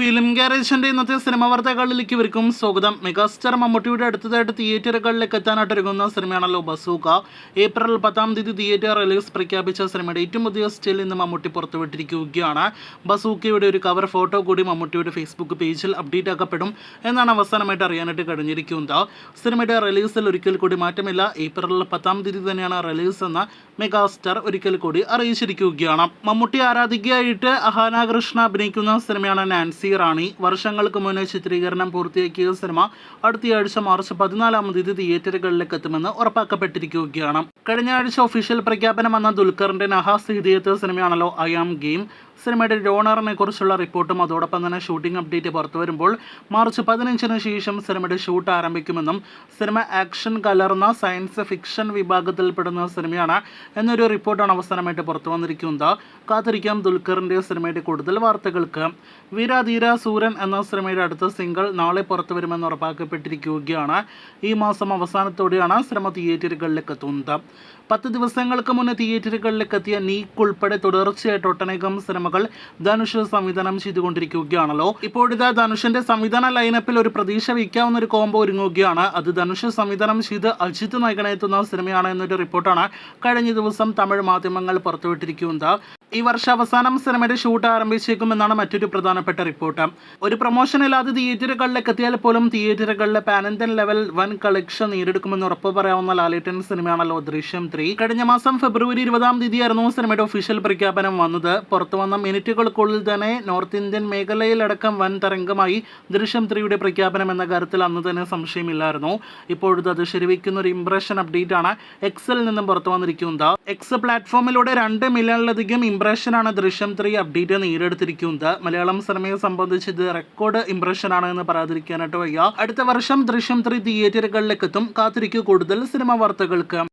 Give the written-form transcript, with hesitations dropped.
Film ഗാരേജിന്റെ ഇന്നത്തെ cinema വാർത്തകളിലേക്ക് ഇവർക്കും സ്വാഗതം. മെഗാസ്റ്റാർ മമ്മൂട്ടിയുടെ അടുത്തതായിട്ട് തിയേറ്ററുകളിലേക്ക് എത്താനായിട്ട് ഒരുങ്ങുന്ന സിനിമയാണല്ലോ ബസൂക്ക. ഏപ്രിൽ 10 തിയേറ്റർ റിലീസ് പ്രഖ്യാപിച്ച സിനിമയുടെ ഏറ്റവും പുതിയ സ്റ്റിൽ ഇന്ന് മമ്മൂട്ടി പുറത്തുവിട്ടിരിക്കുകയാണ്. ബസൂക്കയുടെ ഒരു കവർ ഫോട്ടോ കൂടി മമ്മൂട്ടിയുടെ ഫേസ്ബുക്ക് പേജിൽ അപ്ഡേറ്റ് ആക്കപ്പെടും എന്നാണ് അവസാനമായിട്ട് അറിയാനായിട്ട് കഴിഞ്ഞിരിക്കുന്നത്. സിനിമയുടെ റിലീസിൽ ഒരിക്കൽ കൂടി മാറ്റമില്ല. ഏപ്രിൽ 10 തന്നെയാണ് റിലീസ് എന്ന് മെഗാസ്റ്റാർ ഒരിക്കൽ കൂടി അറിയിച്ചിരിക്കുകയാണ്. മമ്മൂട്ടി ആരാധികയായിട്ട് അഹാന കൃഷ്ണ അഭിനയിക്കുന്ന സിനിമയാണ് നാൻസി റാണി. വർഷങ്ങൾക്ക് മുന്നേ ചിത്രീകരണം പൂർത്തിയാക്കിയ സിനിമ അടുത്തയാഴ്ച മാർച്ച് 14 തിയേറ്ററുകളിലേക്ക് എത്തുമെന്ന് ഉറപ്പാക്കപ്പെട്ടിരിക്കുകയാണ്. കഴിഞ്ഞ ആഴ്ച ഒഫീഷ്യൽ പ്രഖ്യാപനം വന്ന ദുൽഖറിന്റെ Nahas Hidayath സിനിമയാണല്ലോ I am game. സിനിമയുടെ ഡോണറിനെ കുറിച്ചുള്ള റിപ്പോർട്ടും അതോടൊപ്പം തന്നെ ഷൂട്ടിംഗ് അപ്ഡേറ്റ് പുറത്തു വരുമ്പോൾ മാർച്ച് 15 ശേഷം സിനിമയുടെ ഷൂട്ട് ആരംഭിക്കുമെന്നും സിനിമ ആക്ഷൻ കലർന്ന സയൻസ് ഫിക്ഷൻ വിഭാഗത്തിൽപ്പെടുന്ന സിനിമയാണ് എന്നൊരു റിപ്പോർട്ടാണ് അവസാനമായിട്ട് പുറത്തു വന്നിരിക്കുന്നത്. കാത്തിരിക്കാം ദുൽഖറിന്റെ സിനിമയുടെ കൂടുതൽ വാർത്തകൾക്ക്. വീരാധീര സൂരൻ എന്ന സിനിമയുടെ അടുത്ത സിംഗിൾ നാളെ പുറത്തു വരുമെന്ന് ഉറപ്പാക്കപ്പെട്ടിരിക്കുകയാണ്. ഈ മാസം അവസാനത്തോടെയാണ് സിനിമ തിയേറ്ററുകളിലേക്ക് എത്തുന്നത്. 10 ദിവസങ്ങൾക്ക് മുന്നേ തിയേറ്ററുകളിലേക്ക് എത്തിയ നീക്ക് ഉൾപ്പെടെ തുടർച്ചയായിട്ട് ഒട്ടനേകം സിനിമകൾ ധനുഷ് സംവിധാനം ചെയ്തുകൊണ്ടിരിക്കുകയാണല്ലോ. ഇപ്പോഴിതാ ധനുഷിന്റെ സംവിധാന ലൈനപ്പിൽ ഒരു പ്രതീക്ഷ വയ്ക്കാവുന്ന ഒരു കോംബോ ഒരുങ്ങുകയാണ്. അത് ധനുഷ് സംവിധാനം ചെയ്ത് അജിത് നായകനെത്തുന്ന സിനിമയാണ് എന്നൊരു റിപ്പോർട്ടാണ് കഴിഞ്ഞ ദിവസം തമിഴ് മാധ്യമങ്ങൾ പുറത്തുവിട്ടിരിക്കുന്നത്. ഈ വർഷാവസാനം സിനിമയുടെ ഷൂട്ട് ആരംഭിച്ചേക്കുമെന്നാണ് മറ്റൊരു പ്രധാനപ്പെട്ട റിപ്പോർട്ട്. ഒരു പ്രൊമോഷൻ ഇല്ലാതെ തിയേറ്ററുകളിലേക്ക് എത്തിയാൽ പോലും തിയേറ്ററുകളിലെ പാൻ ഇന്ത്യൻ ലെവൽ വൻ കളക്ഷൻ നേടിയെടുക്കുമെന്ന് ഉറപ്പ് പറയാവുന്ന ലാലേട്ടൻ സിനിമയാണല്ലോ ദൃശ്യം 3. കഴിഞ്ഞ മാസം ഫെബ്രുവരി 20 ആയിരുന്നു സിനിമയുടെ ഒഫീഷ്യൽ പ്രഖ്യാപനം വന്നത്. പുറത്തു വന്ന മിനിറ്റുകൾക്കുള്ളിൽ തന്നെ നോർത്ത് ഇന്ത്യൻ മേഖലയിലടക്കം വൻ തരംഗമായി ദൃശ്യം 3യുടെ പ്രഖ്യാപനം എന്ന കാര്യത്തിൽ അന്ന് തന്നെ സംശയമില്ലായിരുന്നു. ഇപ്പോഴത് അത് ശരിവയ്ക്കുന്ന ഒരു ഇംപ്രഷൻ അപ്ഡേറ്റ് ആണ് എക്സിൽ നിന്നും പുറത്തു വന്നിരിക്കുന്നത്. എക്സ് പ്ലാറ്റ്ഫോമിലൂടെ 2 മില്യണിലധികം ഇംപ്രഷനാണ് ദൃശ്യം 3 അപ്ഡേറ്റ് നേടിയെടുത്തിരിക്കുന്നത്. മലയാളം സിനിമയെ സംബന്ധിച്ച് ഇത് റെക്കോർഡ് ഇംപ്രഷനാണ് എന്ന് പറയാതിരിക്കാനായിട്ട് വയ്യ. അടുത്ത വർഷം ദൃശ്യം 3 തിയേറ്ററുകളിലേക്ക് എത്തും. കാത്തിരിക്കൂ കൂടുതൽ സിനിമ വാർത്തകൾക്ക്.